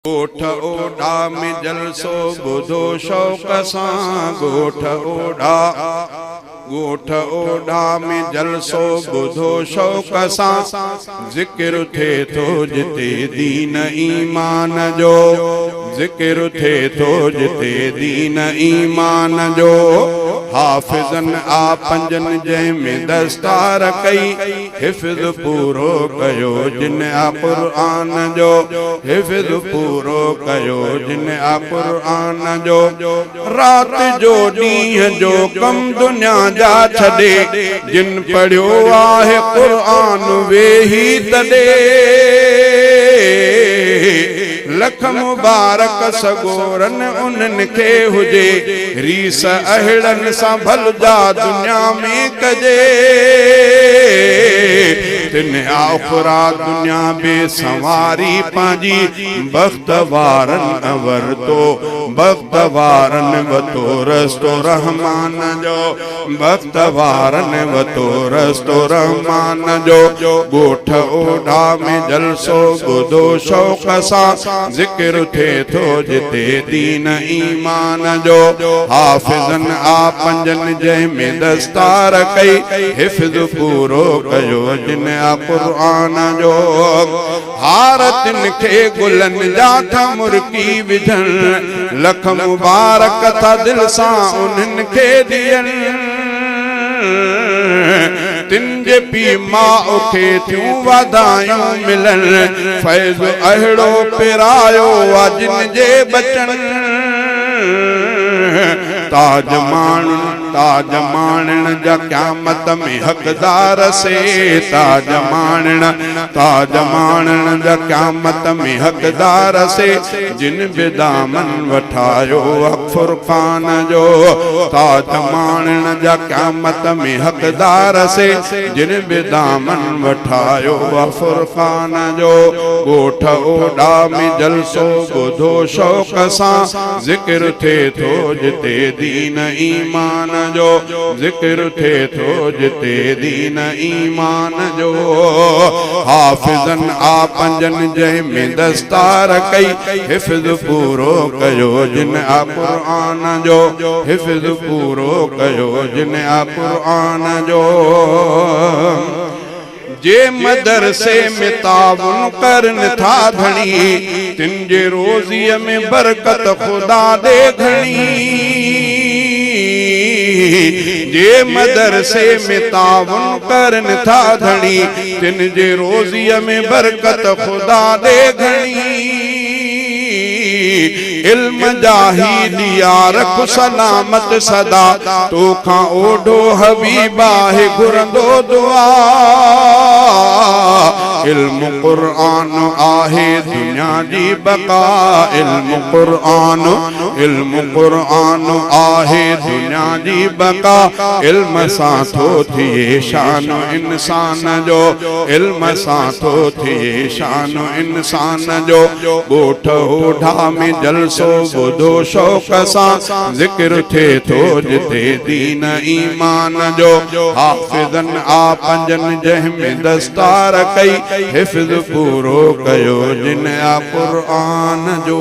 गोठ ओढ़ा में जलसो बुधो शौक़ सां गोठ ओढ़ा में जलसो बुधो शौक़ सां ज़िक्र थे थो जिते दीन ईमान जो ज़िक्र थे थो जिते दीन ईमान जो हाफ़िज़न आ पंजन जंहिंमें दस्तार कई हिफ़्ज़ पूरो कयो जिन आ क़ुरआन जो हिफ़्ज़ पूरो कयो जिन आ क़ुरआन जो रात जो ॾींहं जो कम दुनिया जा छॾे जिन पढ़ियो आहे क़ुरआन वेही तॾे लख मुबारक सगोरन उन्हनि खे हुजे रीस अहिड़नि सां भलजा दुनिया में कजे तिन आख़िरा दुनिया बे संवारी पंहिंजी बख़्त वारनि वरितो बख़्त वारनि वतो रस्तो रहमान जो बख़्त वारनि वतो रस्तो रहमान जो गोठ ओढ़ा में जलसो ॿुधो शौक़ सां ज़िक्र थे थो जिते दीन ईमान जो हाफ़िज़न आ पंजन जंहिंमें दस्तार कई हिफ़्ज़ पूरो कयो जिन आ क़ुरआन जो हारतिन खे गुलनि जा था मुर्की विझन लख मुबारक था दिल सां उन्हनि खे ॾियनि तिन जे पी माउ खे थियूं वाधायूं मिलनि फैज़ अहिड़ो पिरायो आ जिन जे बचनि ताज माणण जा क़यामत में हक़दार से ताज माणण जा क़यामत में हक़दार से जिन बि दामन वठायो फुरक़ान जो ताज माणण जा क़यामत में हक़दार से जिन बि दामन वठायो फुरक़ान जो गोठ ओढ़ा में जलसो ॿुधो शौक़ सां ज़िक्र थे थो जिते दीन ईमान जो ज़िक्र थे थो जिते दीन ईमान जो हाफ़िज़न आ पंजन जंहिंमें दस्तार कई हिफ़्ज़ पूरो कयो जिन आ क़ुरआन जो हिफ़्ज़ पूरो कयो जिन आ क़ुरआन जो जे मदरसे में ताउन करन था धणी तिन जे रोज़ीअ में बरकत खुदा दे घणी जे मदरसे में ताउन करन था धणी तिन जे रोज़ीअ में बरकत खुदा दे घणी इल्म जाही दिया रख सलामत सदा तोखां ओढ़ो हबीबा है घुरंदो दुआ इल्म क़ुरआन आहे दुनिया जी बका इल्म क़ुरआन आहे दुनिया जी बका इल्म सां थो थिए शान इंसान जो इल्म सां थो थिए शान इंसान जो गोठ ओढ़ा में जलसो ॿुधो शौक़ सां ज़िक्र थे थो जिते दीन ईमान जो हाफ़िज़न आ पंजन जंहिंमें दस्तार कई हिफ़्ज़ पूरो कयो जिन आ क़ुरआन जो।